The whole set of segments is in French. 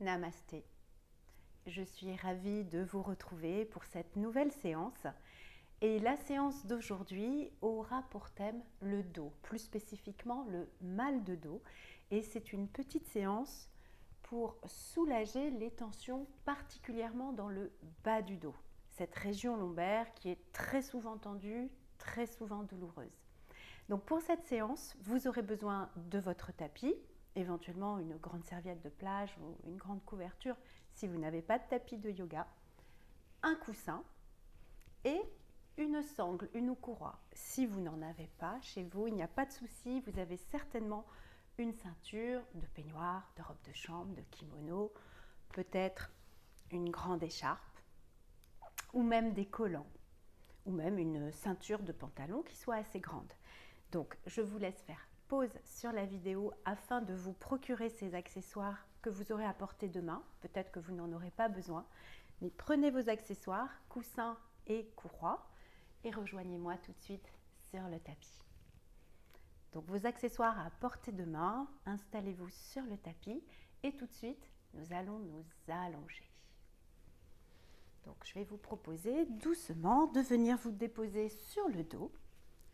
Namasté. Je suis ravie de vous retrouver pour cette nouvelle séance. Et la séance d'aujourd'hui aura pour thème le dos, plus spécifiquement le mal de dos. Et c'est une petite séance pour soulager les tensions, particulièrement dans le bas du dos. Cette région lombaire qui est très souvent tendue, très souvent douloureuse. Donc pour cette séance, vous aurez besoin de votre tapis, éventuellement une grande serviette de plage ou une grande couverture si vous n'avez pas de tapis de yoga, un coussin et une sangle, une courroie. Si vous n'en avez pas chez vous, il n'y a pas de souci, vous avez certainement une ceinture de peignoir, de robe de chambre, de kimono, peut-être une grande écharpe ou même des collants ou même une ceinture de pantalon qui soit assez grande. Donc je vous laisse faire pause sur la vidéo afin de vous procurer ces accessoires que vous aurez à portée de main. Peut-être que vous n'en aurez pas besoin, mais prenez vos accessoires, coussins et courroies et rejoignez-moi tout de suite sur le tapis. Donc vos accessoires à portée de main, installez-vous sur le tapis et tout de suite nous allons nous allonger. Donc je vais vous proposer doucement de venir vous déposer sur le dos.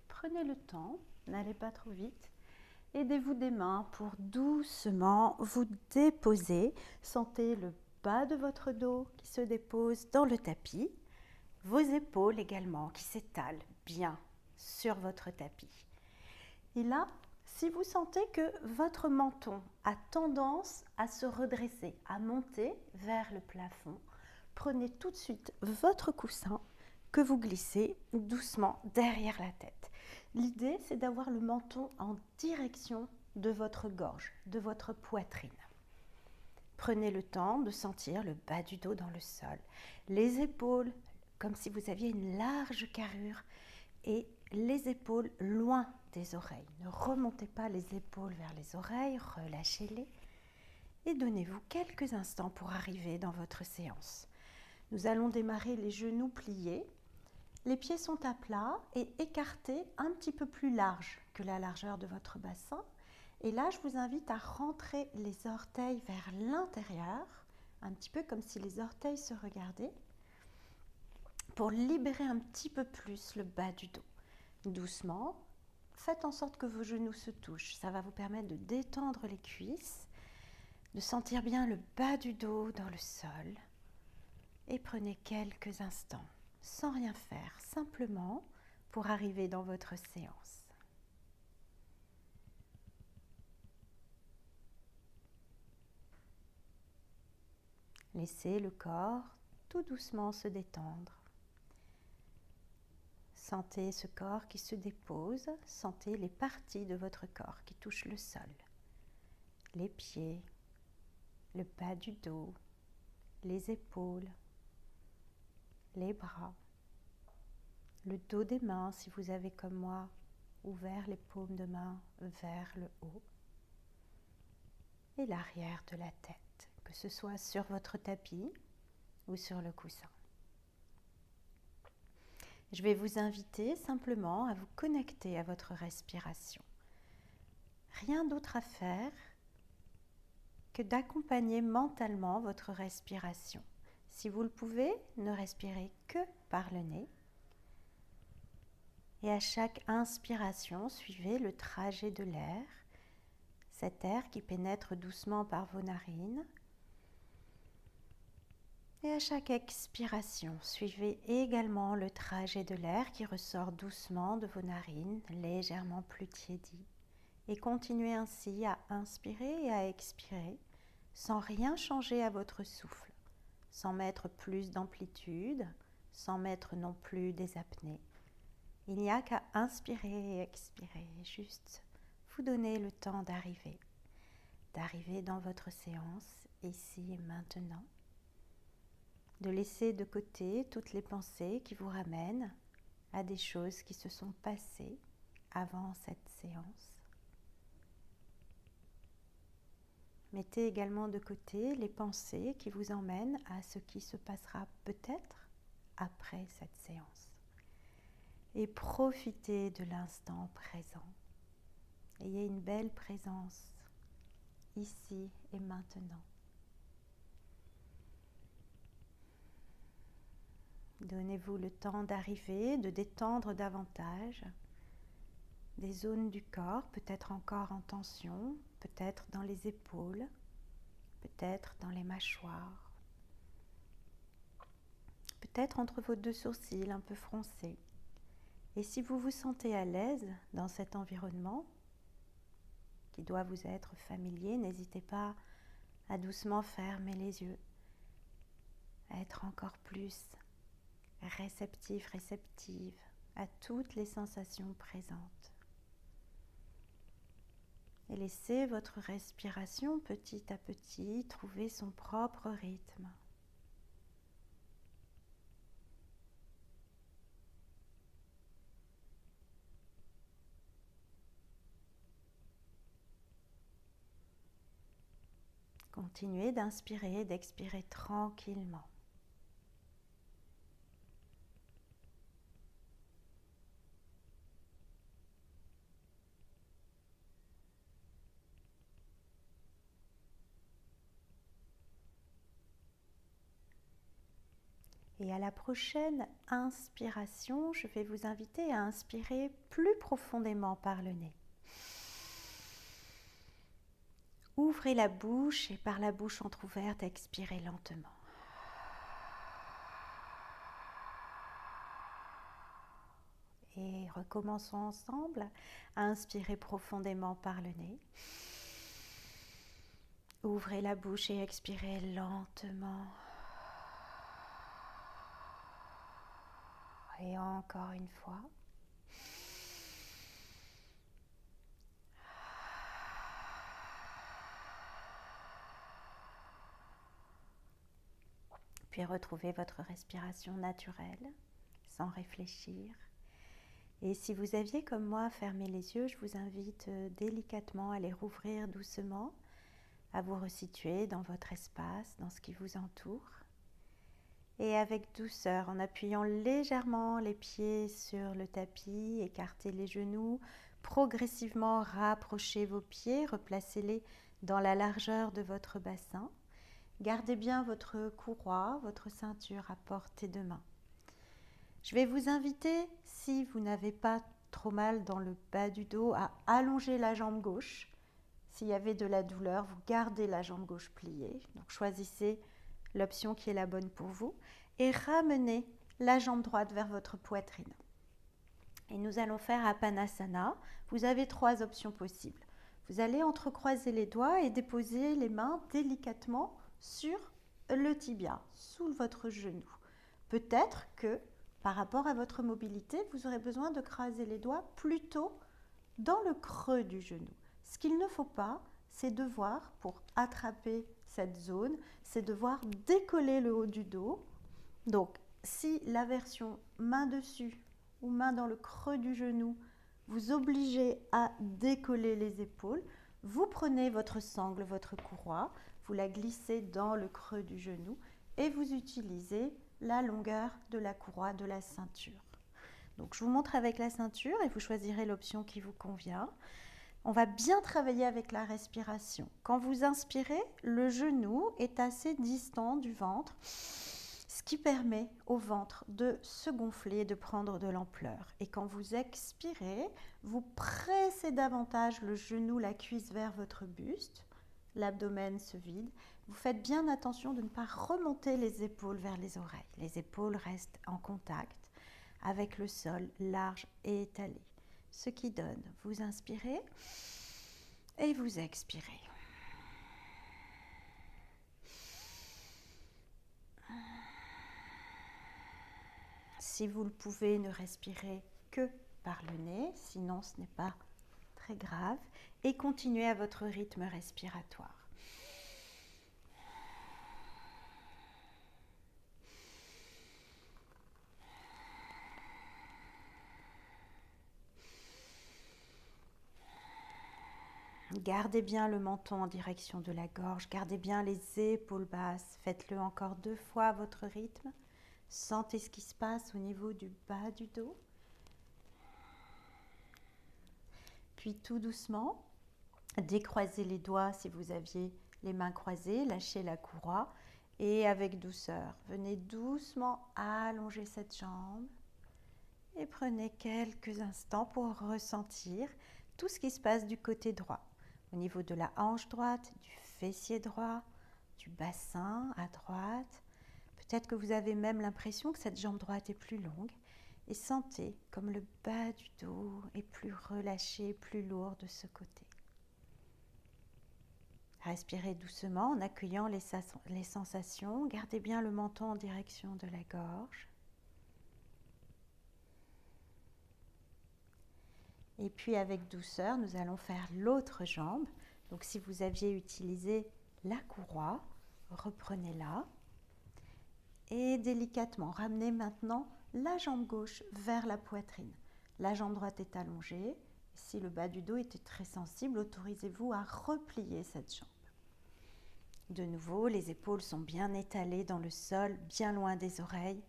Prenez le temps, n'allez pas trop vite. Aidez-vous des mains pour doucement vous déposer. Sentez le bas de votre dos qui se dépose dans le tapis. Vos épaules également qui s'étalent bien sur votre tapis. Et là, si vous sentez que votre menton a tendance à se redresser, à monter vers le plafond, prenez tout de suite votre coussin que vous glissez doucement derrière la tête. L'idée, c'est d'avoir le menton en direction de votre gorge, de votre poitrine. Prenez le temps de sentir le bas du dos dans le sol, les épaules comme si vous aviez une large carrure et les épaules loin des oreilles. Ne remontez pas les épaules vers les oreilles, relâchez-les et donnez-vous quelques instants pour arriver dans votre séance. Nous allons démarrer les genoux pliés. Les pieds sont à plat et écartés un petit peu plus large que la largeur de votre bassin. Et là, je vous invite à rentrer les orteils vers l'intérieur, un petit peu comme si les orteils se regardaient, pour libérer un petit peu plus le bas du dos. Doucement, faites en sorte que vos genoux se touchent. Ça va vous permettre de détendre les cuisses, de sentir bien le bas du dos dans le sol. Et prenez quelques instants, sans rien faire, simplement pour arriver dans votre séance. Laissez le corps tout doucement se détendre. Sentez ce corps qui se dépose, sentez les parties de votre corps qui touchent le sol. Les pieds, le bas du dos, les épaules, les bras, le dos des mains si vous avez comme moi ouvert les paumes de main vers le haut et l'arrière de la tête, que ce soit sur votre tapis ou sur le coussin. Je vais vous inviter simplement à vous connecter à votre respiration. Rien d'autre à faire que d'accompagner mentalement votre respiration. Si vous le pouvez, ne respirez que par le nez. Et à chaque inspiration, suivez le trajet de l'air, cet air qui pénètre doucement par vos narines. Et à chaque expiration, suivez également le trajet de l'air qui ressort doucement de vos narines, légèrement plus tiédi. Et continuez ainsi à inspirer et à expirer sans rien changer à votre souffle, sans mettre plus d'amplitude, sans mettre non plus des apnées. Il n'y a qu'à inspirer et expirer, juste vous donner le temps d'arriver dans votre séance ici et maintenant, de laisser de côté toutes les pensées qui vous ramènent à des choses qui se sont passées avant cette séance. Mettez également de côté les pensées qui vous emmènent à ce qui se passera peut-être après cette séance. Et profitez de l'instant présent. Ayez une belle présence ici et maintenant. Donnez-vous le temps d'arriver, de détendre davantage des zones du corps, peut-être encore en tension, peut-être dans les épaules, peut-être dans les mâchoires, peut-être entre vos deux sourcils un peu froncés. Et si vous vous sentez à l'aise dans cet environnement, qui doit vous être familier, n'hésitez pas à doucement fermer les yeux, à être encore plus réceptif, réceptive à toutes les sensations présentes. Et laissez votre respiration petit à petit trouver son propre rythme. Continuez d'inspirer et d'expirer tranquillement. Et à la prochaine inspiration, je vais vous inviter à inspirer plus profondément par le nez. Ouvrez la bouche et par la bouche entrouverte, expirez lentement. Et recommençons ensemble à inspirer profondément par le nez. Ouvrez la bouche et expirez lentement. Et encore une fois. Puis retrouvez votre respiration naturelle, sans réfléchir. Et si vous aviez comme moi fermé les yeux, je vous invite délicatement à les rouvrir doucement, à vous resituer dans votre espace, dans ce qui vous entoure. Et avec douceur, en appuyant légèrement les pieds sur le tapis, écartez les genoux, progressivement rapprochez vos pieds, replacez-les dans la largeur de votre bassin. Gardez bien votre courroie, votre ceinture à portée de main. Je vais vous inviter, si vous n'avez pas trop mal dans le bas du dos, à allonger la jambe gauche. S'il y avait de la douleur, vous gardez la jambe gauche pliée. Donc choisissez l'option qui est la bonne pour vous et ramenez la jambe droite vers votre poitrine. Et nous allons faire Apanasana. Vous avez 3 options possibles. Vous allez entrecroiser les doigts et déposer les mains délicatement sur le tibia, sous votre genou. Peut-être que, par rapport à votre mobilité, vous aurez besoin de croiser les doigts plutôt dans le creux du genou. Ce qu'il ne faut pas, c'est devoir, pour attraper cette zone, c'est devoir décoller le haut du dos. Donc, si la version main dessus ou main dans le creux du genou vous obligez à décoller les épaules, vous prenez votre sangle, votre courroie, vous la glissez dans le creux du genou et vous utilisez la longueur de la courroie de la ceinture. Donc je vous montre avec la ceinture et vous choisirez l'option qui vous convient. On va bien travailler avec la respiration. Quand vous inspirez, le genou est assez distant du ventre, ce qui permet au ventre de se gonfler et de prendre de l'ampleur. Et quand vous expirez, vous pressez davantage le genou, la cuisse vers votre buste. L'abdomen se vide. Vous faites bien attention de ne pas remonter les épaules vers les oreilles. Les épaules restent en contact avec le sol large et étalé. Ce qui donne, vous inspirez et vous expirez. Si vous le pouvez, ne respirez que par le nez, sinon ce n'est pas très grave. Et continuez à votre rythme respiratoire. Gardez bien le menton en direction de la gorge, gardez bien les épaules basses, faites-le encore 2 fois à votre rythme. Sentez ce qui se passe au niveau du bas du dos. Puis tout doucement, décroisez les doigts si vous aviez les mains croisées, lâchez la courroie Et avec douceur, venez doucement allonger cette jambe et prenez quelques instants pour ressentir tout ce qui se passe du côté droit, au niveau de la hanche droite, du fessier droit, du bassin à droite. Peut-être que vous avez même l'impression que cette jambe droite est plus longue et sentez comme le bas du dos est plus relâché, plus lourd de ce côté. Respirez doucement en accueillant les sensations. Gardez bien le menton en direction de la gorge. Et puis avec douceur, nous allons faire l'autre jambe. Donc si vous aviez utilisé la courroie, reprenez-la. Et délicatement, ramenez maintenant la jambe gauche vers la poitrine. La jambe droite est allongée. Si le bas du dos était très sensible, autorisez-vous à replier cette jambe. De nouveau, les épaules sont bien étalées dans le sol, bien loin des oreilles.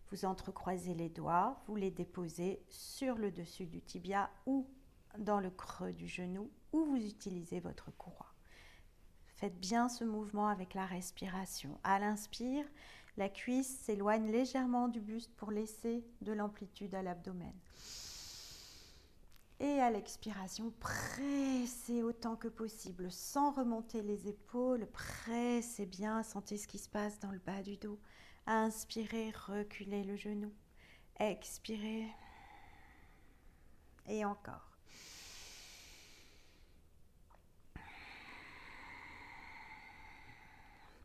Vous entrecroisez les doigts, vous les déposez sur le dessus du tibia ou dans le creux du genou où vous utilisez votre courroie. Faites bien ce mouvement avec la respiration. À l'inspire, la cuisse s'éloigne légèrement du buste pour laisser de l'amplitude à l'abdomen. Et à l'expiration, pressez autant que possible, sans remonter les épaules. Pressez bien, sentez ce qui se passe dans le bas du dos. Inspirez, reculez le genou. Expirez. Et encore.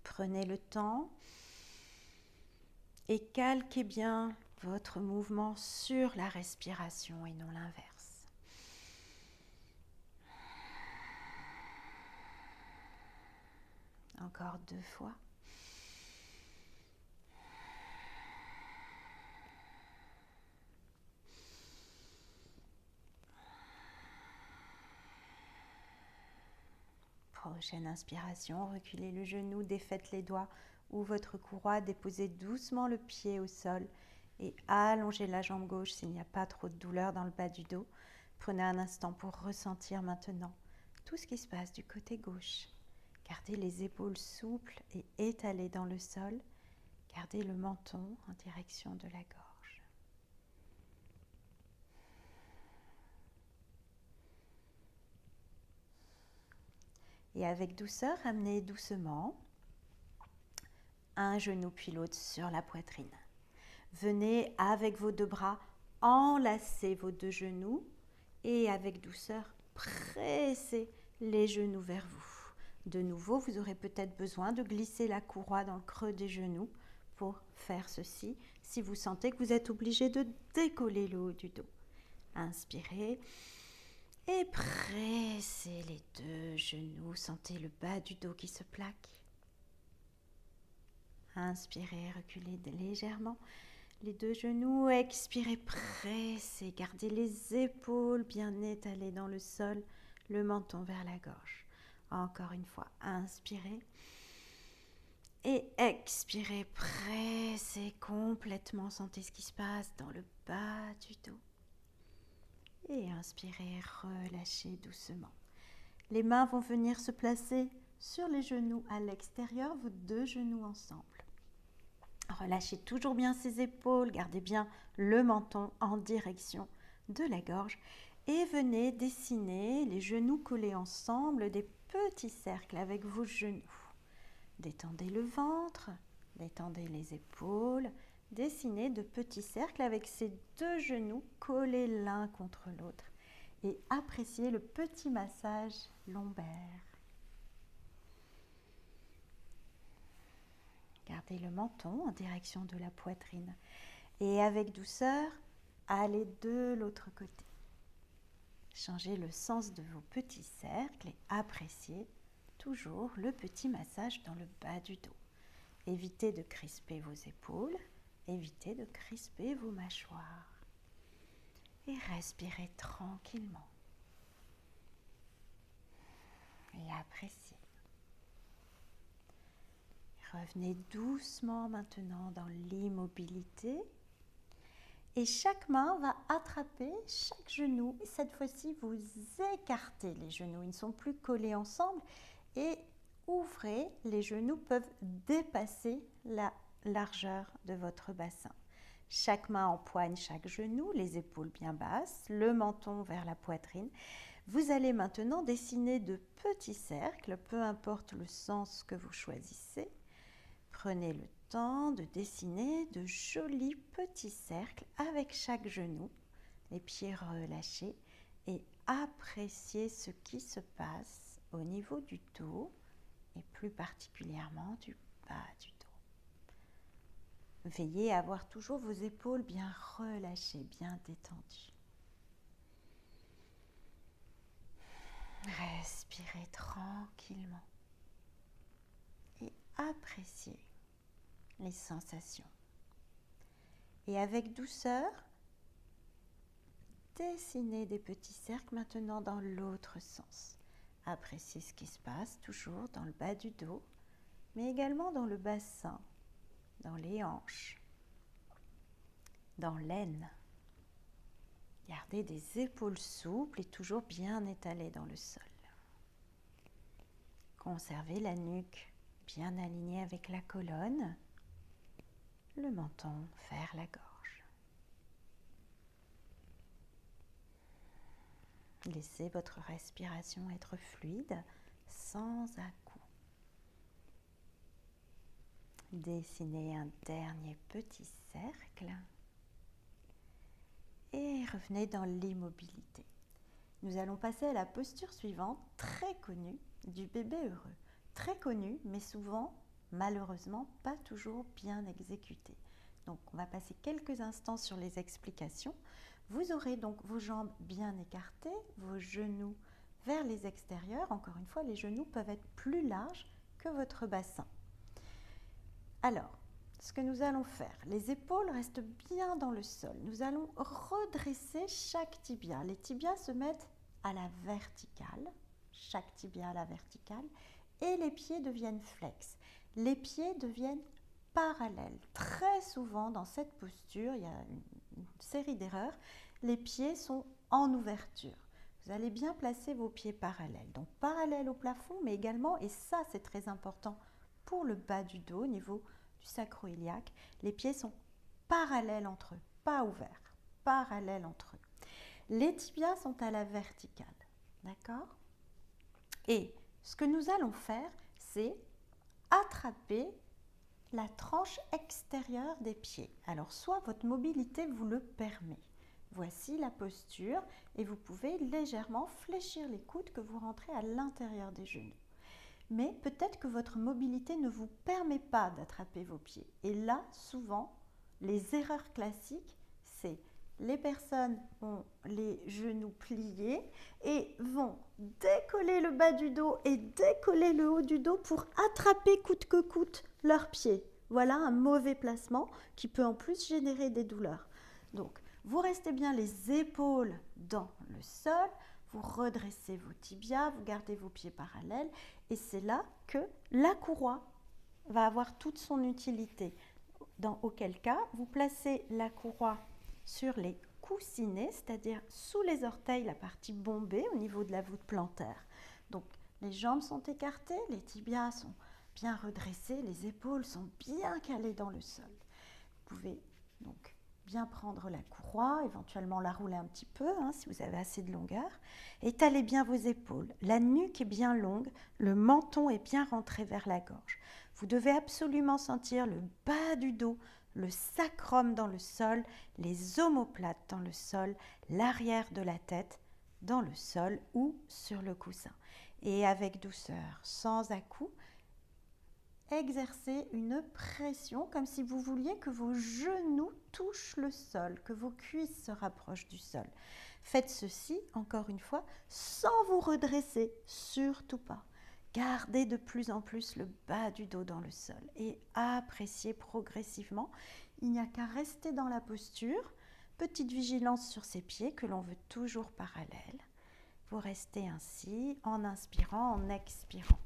Prenez le temps et calquez bien votre mouvement sur la respiration et non l'inverse. Encore 2 fois. Prochaine inspiration, reculez le genou, défaites les doigts ou votre courroie, déposez doucement le pied au sol et allongez la jambe gauche s'il n'y a pas trop de douleur dans le bas du dos. Prenez un instant pour ressentir maintenant tout ce qui se passe du côté gauche. Gardez les épaules souples et étalées dans le sol. Gardez le menton en direction de la gorge. Et avec douceur, ramenez doucement un genou puis l'autre sur la poitrine. Venez avec vos 2 bras enlacer vos 2 genoux et avec douceur, pressez les genoux vers vous. De nouveau, vous aurez peut-être besoin de glisser la courroie dans le creux des genoux pour faire ceci, si vous sentez que vous êtes obligé de décoller le haut du dos. Inspirez et pressez les 2 genoux, sentez le bas du dos qui se plaque. Inspirez, reculez légèrement les 2 genoux, expirez, pressez, gardez les épaules bien étalées dans le sol, le menton vers la gorge. Encore une fois, inspirez et expirez, pressez complètement, sentez ce qui se passe dans le bas du dos. Et inspirez, relâchez doucement. Les mains vont venir se placer sur les genoux à l'extérieur, vos 2 genoux ensemble. Relâchez toujours bien ses épaules, gardez bien le menton en direction de la gorge et venez dessiner les genoux collés ensemble, des petits cercles avec vos genoux. Détendez le ventre, détendez les épaules, dessinez de petits cercles avec ces 2 genoux collés l'un contre l'autre et appréciez le petit massage lombaire. Gardez le menton en direction de la poitrine et avec douceur, allez de l'autre côté. Changez le sens de vos petits cercles et appréciez toujours le petit massage dans le bas du dos. Évitez de crisper vos épaules, évitez de crisper vos mâchoires et respirez tranquillement et appréciez. Revenez doucement maintenant dans l'immobilité et chaque main va attraper chaque genou. Et cette fois-ci, vous écartez les genoux, ils ne sont plus collés ensemble et ouvrez, les genoux peuvent dépasser la largeur de votre bassin. Chaque main empoigne chaque genou, les épaules bien basses, le menton vers la poitrine. Vous allez maintenant dessiner de petits cercles, peu importe le sens que vous choisissez. Prenez le temps de dessiner de jolis petits cercles avec chaque genou, les pieds relâchés, et appréciez ce qui se passe au niveau du dos et plus particulièrement du bas du dos. Veillez à avoir toujours vos épaules bien relâchées, bien détendues. Respirez tranquillement et appréciez les sensations. Et avec douceur, dessinez des petits cercles maintenant dans l'autre sens. Appréciez ce qui se passe toujours dans le bas du dos, mais également dans le bassin, dans les hanches, dans l'aine. Gardez des épaules souples et toujours bien étalées dans le sol. Conservez la nuque bien alignée avec la colonne, le menton vers la gorge. Laissez votre respiration être fluide, sans à-coups. Dessinez un dernier petit cercle et revenez dans l'immobilité. Nous allons passer à la posture suivante, très connue, du bébé heureux. Très connue, mais souvent, malheureusement, pas toujours bien exécutée. Donc, on va passer quelques instants sur les explications. Vous aurez donc vos jambes bien écartées, vos genoux vers les extérieurs. Encore une fois, les genoux peuvent être plus larges que votre bassin. Alors, ce que nous allons faire, les épaules restent bien dans le sol. Nous allons redresser chaque tibia. Les tibias se mettent à la verticale, chaque tibia à la verticale, et les pieds deviennent flex. Les pieds deviennent parallèles. Très souvent, dans cette posture, il y a une série d'erreurs, les pieds sont en ouverture. Vous allez bien placer vos pieds parallèles. Donc, parallèles au plafond, mais également, et ça c'est très important, pour le bas du dos, au niveau du sacro-iliaque, les pieds sont parallèles entre eux, pas ouverts, parallèles entre eux. Les tibias sont à la verticale, d'accord? Et ce que nous allons faire, c'est attraper la tranche extérieure des pieds. Alors, soit votre mobilité vous le permet. Voici la posture et vous pouvez légèrement fléchir les coudes que vous rentrez à l'intérieur des genoux. Mais peut-être que votre mobilité ne vous permet pas d'attraper vos pieds. Et là, souvent, les erreurs classiques, c'est les personnes ont les genoux pliés et vont décoller le bas du dos et décoller le haut du dos pour attraper coûte que coûte leurs pieds. Voilà un mauvais placement qui peut en plus générer des douleurs. Donc, vous restez bien les épaules dans le sol, vous redressez vos tibias, vous gardez vos pieds parallèles et c'est là que la courroie va avoir toute son utilité. Dans auquel cas, vous placez la courroie sur les coussinets, c'est-à-dire sous les orteils, la partie bombée au niveau de la voûte plantaire. Donc, les jambes sont écartées, les tibias sont bien redressés, les épaules sont bien calées dans le sol. Vous pouvez donc bien prendre la courroie, éventuellement la rouler un petit peu si vous avez assez de longueur. Étalez bien vos épaules, la nuque est bien longue, le menton est bien rentré vers la gorge. Vous devez absolument sentir le bas du dos, le sacrum dans le sol, les omoplates dans le sol, l'arrière de la tête dans le sol ou sur le coussin. Et avec douceur, sans à-coups, exercez une pression comme si vous vouliez que vos genoux touchent le sol, que vos cuisses se rapprochent du sol. Faites ceci, encore une fois, sans vous redresser, surtout pas. Gardez de plus en plus le bas du dos dans le sol et appréciez progressivement. Il n'y a qu'à rester dans la posture. Petite vigilance sur ces pieds que l'on veut toujours parallèles. Vous restez ainsi en inspirant, en expirant.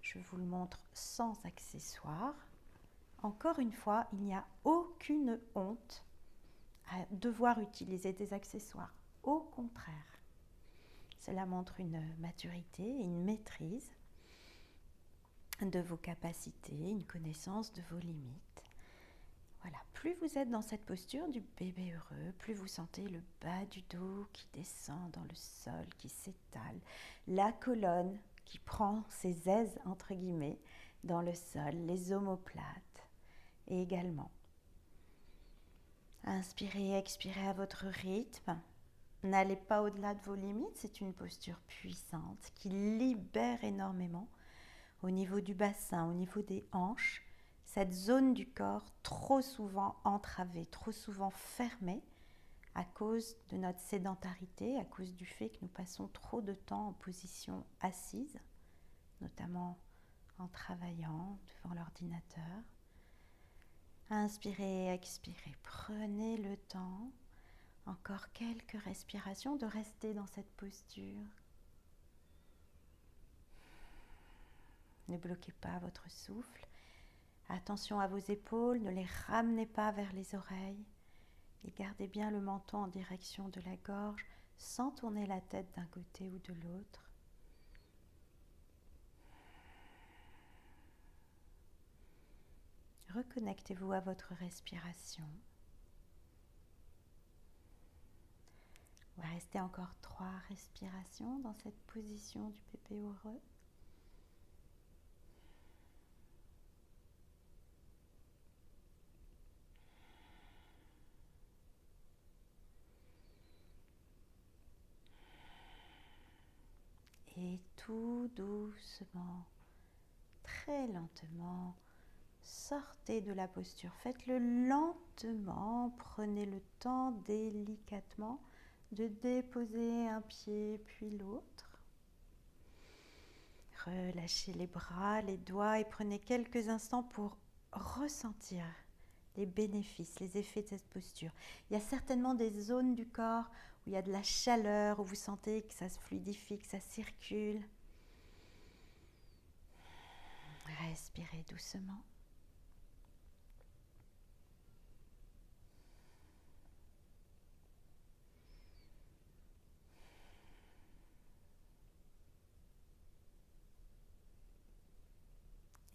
Je vous le montre sans accessoires. Encore une fois, il n'y a aucune honte à devoir utiliser des accessoires. Au contraire, cela montre une maturité et une maîtrise. de vos capacités, une connaissance de vos limites. Voilà, plus vous êtes dans cette posture du bébé heureux, plus vous sentez le bas du dos qui descend dans le sol, qui s'étale, la colonne qui prend ses aises entre guillemets dans le sol, les omoplates et également. Inspirez et expirez à votre rythme. N'allez pas au-delà de vos limites, c'est une posture puissante qui libère énormément au niveau du bassin, au niveau des hanches, cette zone du corps trop souvent entravée, trop souvent fermée à cause de notre sédentarité, à cause du fait que nous passons trop de temps en position assise, notamment en travaillant devant l'ordinateur. Inspirez, expirez, prenez le temps, encore quelques respirations, de rester dans cette posture. Ne bloquez pas votre souffle. Attention à vos épaules, ne les ramenez pas vers les oreilles et gardez bien le menton en direction de la gorge sans tourner la tête d'un côté ou de l'autre. Reconnectez-vous à votre respiration. On va rester encore 3 respirations dans cette position du bébé heureux. Et tout doucement, très lentement, sortez de la posture. Faites-le lentement, prenez le temps délicatement de déposer un pied puis l'autre. Relâchez les bras, les doigts et prenez quelques instants pour ressentir les bénéfices, les effets de cette posture. Il y a certainement des zones du corps où il y a de la chaleur, où vous sentez que ça se fluidifie, que ça circule. Respirez doucement.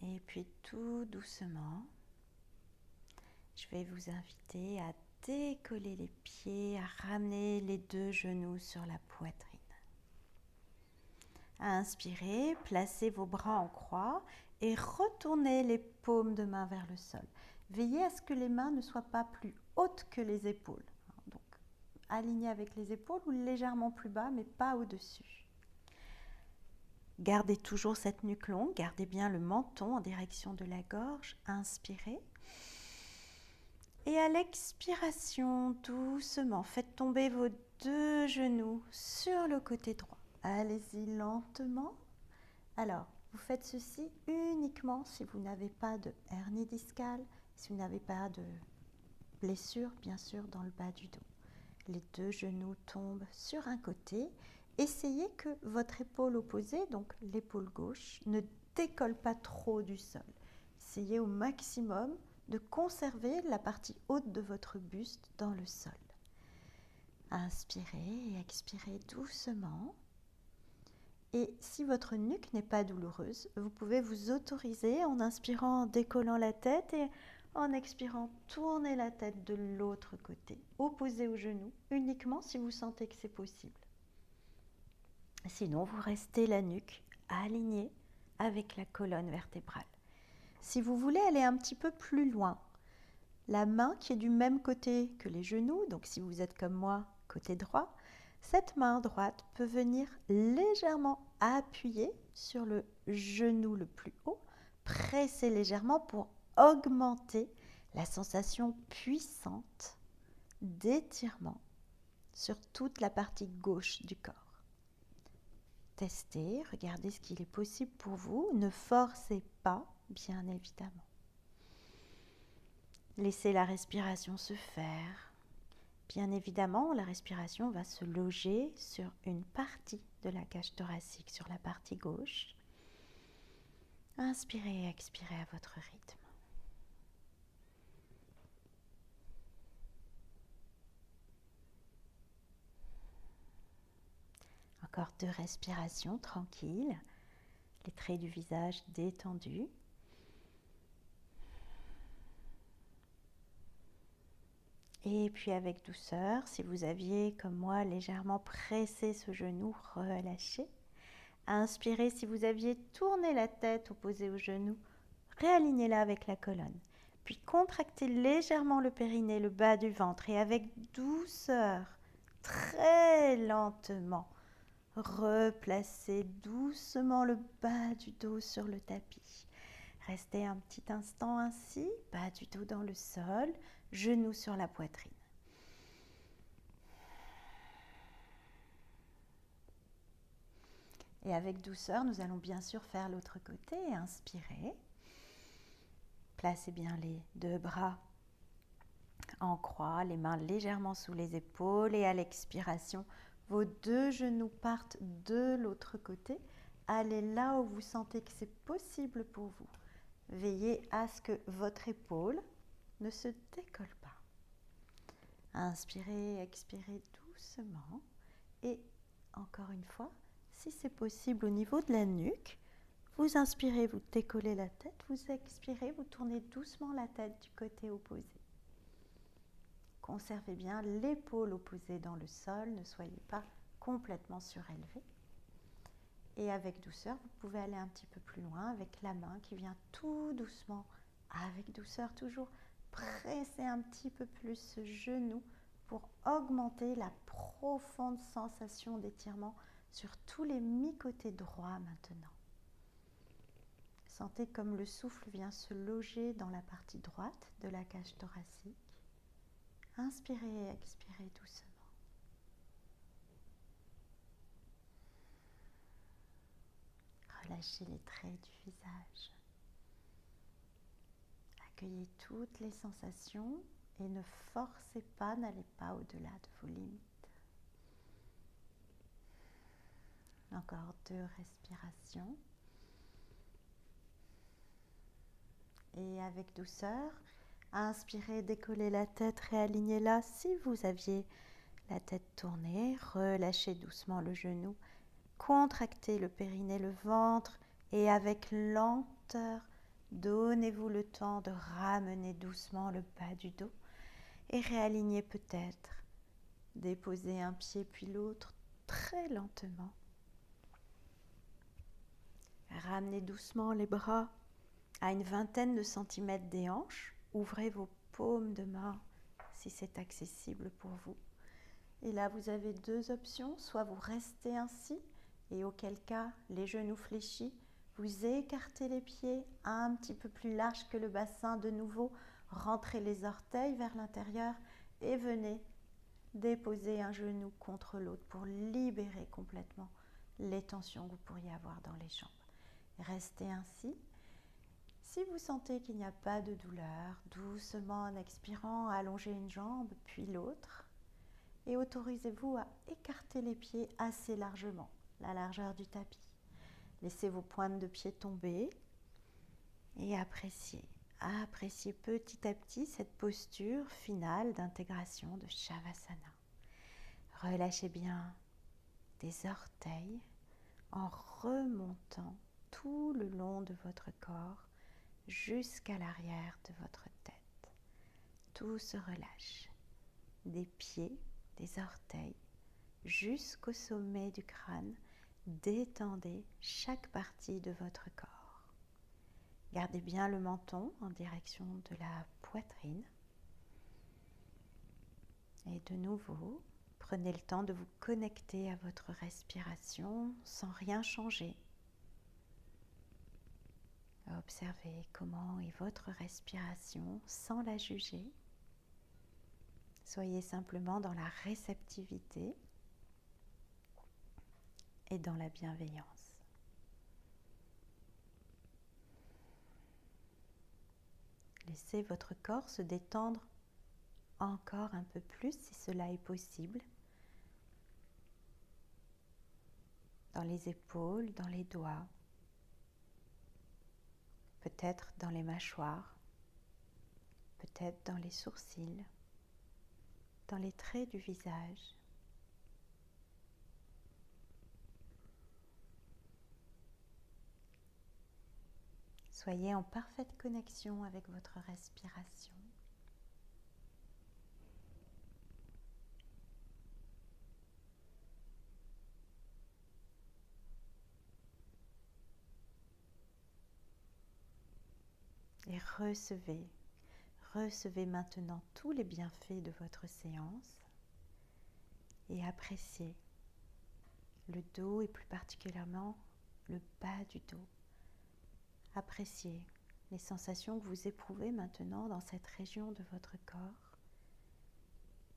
Et puis tout doucement, je vais vous inviter à décoller les pieds, à ramener les 2 genoux sur la poitrine. Inspirez, placez vos bras en croix et retournez les paumes de main vers le sol. Veillez à ce que les mains ne soient pas plus hautes que les épaules. Donc, alignées avec les épaules ou légèrement plus bas, mais pas au-dessus. Gardez toujours cette nuque longue, gardez bien le menton en direction de la gorge. Inspirez. Et à l'expiration, doucement, faites tomber vos 2 genoux sur le côté droit. Allez-y lentement. Alors, vous faites ceci uniquement si vous n'avez pas de hernie discale, si vous n'avez pas de blessure, bien sûr, dans le bas du dos. Les 2 genoux tombent sur un côté. Essayez que votre épaule opposée, donc l'épaule gauche, ne décolle pas trop du sol. Essayez au maximum de conserver la partie haute de votre buste dans le sol. Inspirez et expirez doucement. Et si votre nuque n'est pas douloureuse, vous pouvez vous autoriser en inspirant, en décollant la tête et en expirant, tourner la tête de l'autre côté, opposée au genou, uniquement si vous sentez que c'est possible. Sinon, vous restez la nuque alignée avec la colonne vertébrale. Si vous voulez aller un petit peu plus loin, la main qui est du même côté que les genoux, donc si vous êtes comme moi, côté droit, cette main droite peut venir légèrement appuyer sur le genou le plus haut, presser légèrement pour augmenter la sensation puissante d'étirement sur toute la partie gauche du corps. Testez, regardez ce qu'il est possible pour vous, ne forcez pas, bien évidemment. Laissez la respiration se faire. Bien évidemment, la respiration va se loger sur une partie de la cage thoracique, sur la partie gauche. Inspirez et expirez à votre rythme. Encore 2 respirations tranquilles. les traits du visage détendus. Et puis avec douceur, si vous aviez, comme moi, légèrement pressé ce genou, relâchez. Inspirez, si vous aviez tourné la tête opposée au genou, réalignez-la avec la colonne. Puis contractez légèrement le périnée, le bas du ventre et avec douceur, très lentement, replacez doucement le bas du dos sur le tapis. Restez un petit instant ainsi, bas du dos dans le sol, genoux sur la poitrine. Et avec douceur, nous allons bien sûr faire l'autre côté. Inspirez. Placez bien les deux bras en croix, les mains légèrement sous les épaules. Et à l'expiration, vos deux genoux partent de l'autre côté. Allez là où vous sentez que c'est possible pour vous. Veillez à ce que votre épaule ne se décolle pas. Inspirez, expirez doucement. Et encore une fois, si c'est possible au niveau de la nuque, vous inspirez, vous décollez la tête, vous expirez, vous tournez doucement la tête du côté opposé. Conservez bien l'épaule opposée dans le sol, ne soyez pas complètement surélevé. Et avec douceur, vous pouvez aller un petit peu plus loin avec la main qui vient tout doucement, avec douceur toujours, presser un petit peu plus ce genou pour augmenter la profonde sensation d'étirement sur tous les mi-côtés droits maintenant. Sentez comme le souffle vient se loger dans la partie droite de la cage thoracique. Inspirez et expirez doucement. Relâchez les traits du visage. Accueillez toutes les sensations et ne forcez pas, n'allez pas au-delà de vos limites. Encore 2 respirations. Et avec douceur, inspirez, décollez la tête, réalignez-la. Si vous aviez la tête tournée, relâchez doucement le genou, contractez le périnée, le ventre et avec lenteur, donnez-vous le temps de ramener doucement le bas du dos et réalignez peut-être. Déposez un pied puis l'autre très lentement. Ramenez doucement les bras à une vingtaine de centimètres des hanches. Ouvrez vos paumes de main si c'est accessible pour vous. Et là, vous avez 2 options. Soit vous restez ainsi, et auquel cas, les genoux fléchis, vous écartez les pieds un petit peu plus large que le bassin de nouveau. Rentrez les orteils vers l'intérieur et venez déposer un genou contre l'autre pour libérer complètement les tensions que vous pourriez avoir dans les jambes. Restez ainsi. Si vous sentez qu'il n'y a pas de douleur, doucement en expirant, allongez une jambe puis l'autre et autorisez-vous à écarter les pieds assez largement, la largeur du tapis. Laissez vos pointes de pied tomber et appréciez petit à petit cette posture finale d'intégration de Shavasana. Relâchez bien des orteils en remontant tout le long de votre corps jusqu'à l'arrière de votre tête. Tout se relâche, des pieds, des orteils, jusqu'au sommet du crâne. Détendez chaque partie de votre corps. Gardez bien le menton en direction de la poitrine. Et de nouveau, prenez le temps de vous connecter à votre respiration sans rien changer. Observez comment est votre respiration sans la juger. Soyez simplement dans la réceptivité et dans la bienveillance. Laissez votre corps se détendre encore un peu plus si cela est possible. Dans les épaules, dans les doigts, peut-être dans les mâchoires, peut-être dans les sourcils, dans les traits du visage. Soyez en parfaite connexion avec votre respiration. Et recevez maintenant tous les bienfaits de votre séance et appréciez le dos et plus particulièrement le bas du dos. Appréciez les sensations que vous éprouvez maintenant dans cette région de votre corps,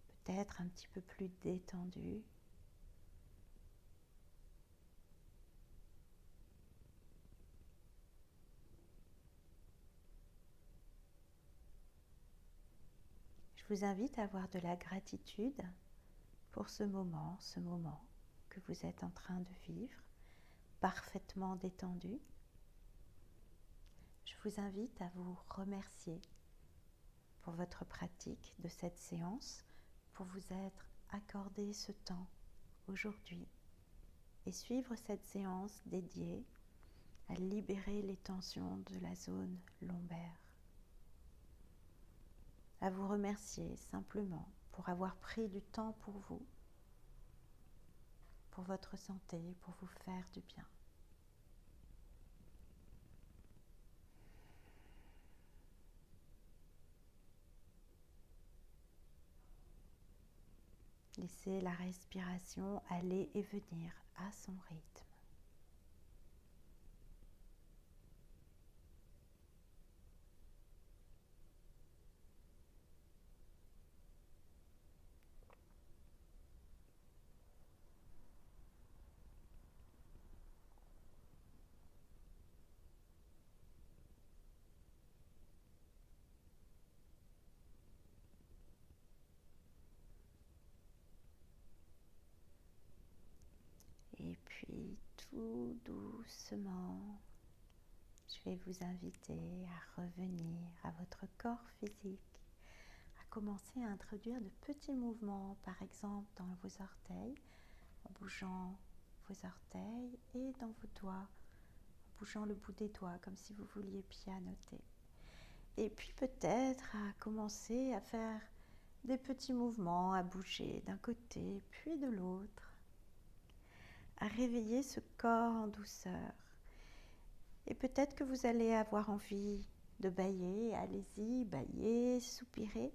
peut-être un petit peu plus détendue. Je vous invite à avoir de la gratitude pour ce moment que vous êtes en train de vivre, parfaitement détendu. Je vous invite à vous remercier pour votre pratique de cette séance, pour vous être accordé ce temps aujourd'hui et suivre cette séance dédiée à libérer les tensions de la zone lombaire. À vous remercier simplement pour avoir pris du temps pour vous, pour votre santé, pour vous faire du bien. Laissez la respiration aller et venir à son rythme. Et puis tout doucement, je vais vous inviter à revenir à votre corps physique, à commencer à introduire de petits mouvements, par exemple dans vos orteils, en bougeant vos orteils et dans vos doigts, en bougeant le bout des doigts comme si vous vouliez pianoter. Et puis peut-être à commencer à faire des petits mouvements, à bouger d'un côté puis de l'autre, à réveiller ce corps en douceur. Et peut-être que vous allez avoir envie de bâiller, allez-y, bâillez, soupirez.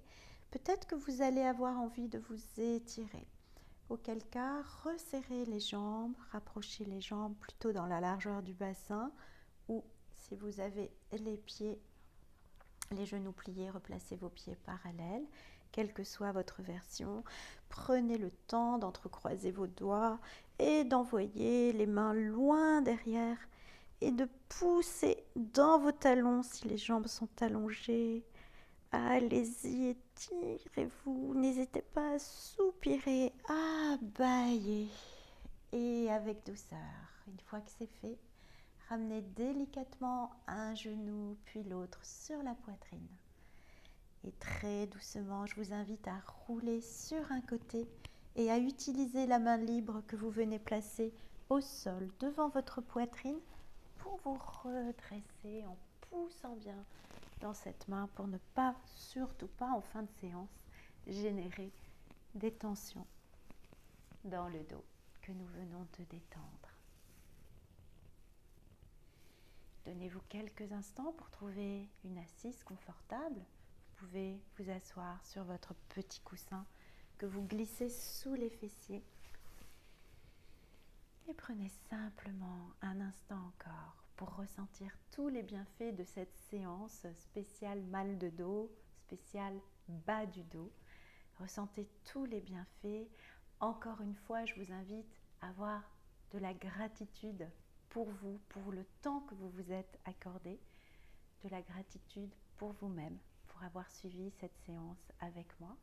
Peut-être que vous allez avoir envie de vous étirer. Auquel cas, resserrez les jambes, rapprochez les jambes plutôt dans la largeur du bassin, ou si vous avez les genoux pliés, replacez vos pieds parallèles. Quelle que soit votre version, prenez le temps d'entrecroiser vos doigts et d'envoyer les mains loin derrière et de pousser dans vos talons si les jambes sont allongées. Allez-y, étirez-vous, n'hésitez pas à soupirer, à bâiller et avec douceur. Une fois que c'est fait, ramenez délicatement un genou puis l'autre sur la poitrine. Et très doucement, je vous invite à rouler sur un côté et à utiliser la main libre que vous venez placer au sol devant votre poitrine pour vous redresser en poussant bien dans cette main pour ne pas, surtout pas en fin de séance, générer des tensions dans le dos que nous venons de détendre. Donnez-vous quelques instants pour trouver une assise confortable. Vous pouvez vous asseoir sur votre petit coussin que vous glissez sous les fessiers. Et prenez simplement un instant encore pour ressentir tous les bienfaits de cette séance spéciale mal de dos, spéciale bas du dos. Ressentez tous les bienfaits. Encore une fois, je vous invite à avoir de la gratitude pour vous, pour le temps que vous vous êtes accordé, de la gratitude pour vous-même, pour avoir suivi cette séance avec moi.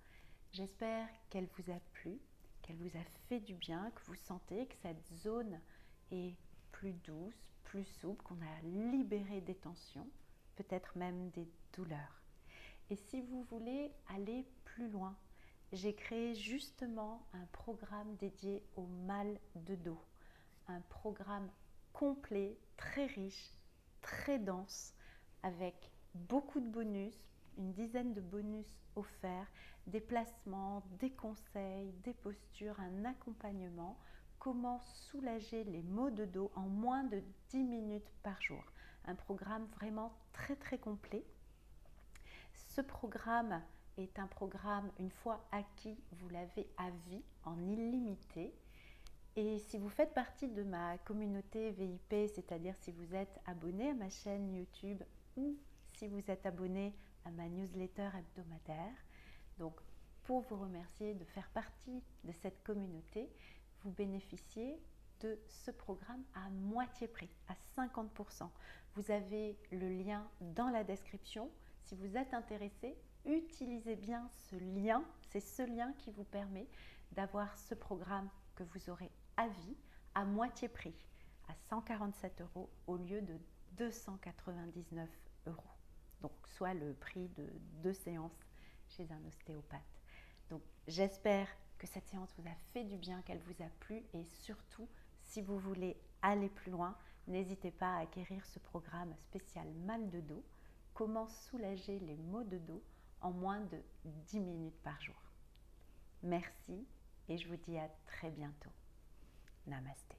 J'espère qu'elle vous a plu, qu'elle vous a fait du bien, que vous sentez que cette zone est plus douce, plus souple, qu'on a libéré des tensions, peut-être même des douleurs. Et si vous voulez aller plus loin, j'ai créé justement un programme dédié au mal de dos, un programme complet, très riche, très dense, avec beaucoup de bonus, une dizaine de bonus offerts, des placements, des conseils, des postures, un accompagnement. Comment soulager les maux de dos en moins de 10 minutes par jour. Un programme vraiment très très complet. Ce programme est un programme, une fois acquis, vous l'avez à vie, en illimité. Et si vous faites partie de ma communauté VIP, c'est-à-dire si vous êtes abonné à ma chaîne YouTube ou si vous êtes abonné à ma newsletter hebdomadaire, donc pour vous remercier de faire partie de cette communauté, vous bénéficiez de ce programme à moitié prix, à 50%. Vous avez le lien dans la description. Si vous êtes intéressé, utilisez bien ce lien. C'est ce lien qui vous permet d'avoir ce programme que vous aurez à vie à moitié prix, à 147 € au lieu de 299 €. Donc, soit le prix de 2 séances chez un ostéopathe. Donc, j'espère que cette séance vous a fait du bien, qu'elle vous a plu et surtout, si vous voulez aller plus loin, n'hésitez pas à acquérir ce programme spécial mal de dos, comment soulager les maux de dos en moins de 10 minutes par jour. Merci et je vous dis à très bientôt. Namasté.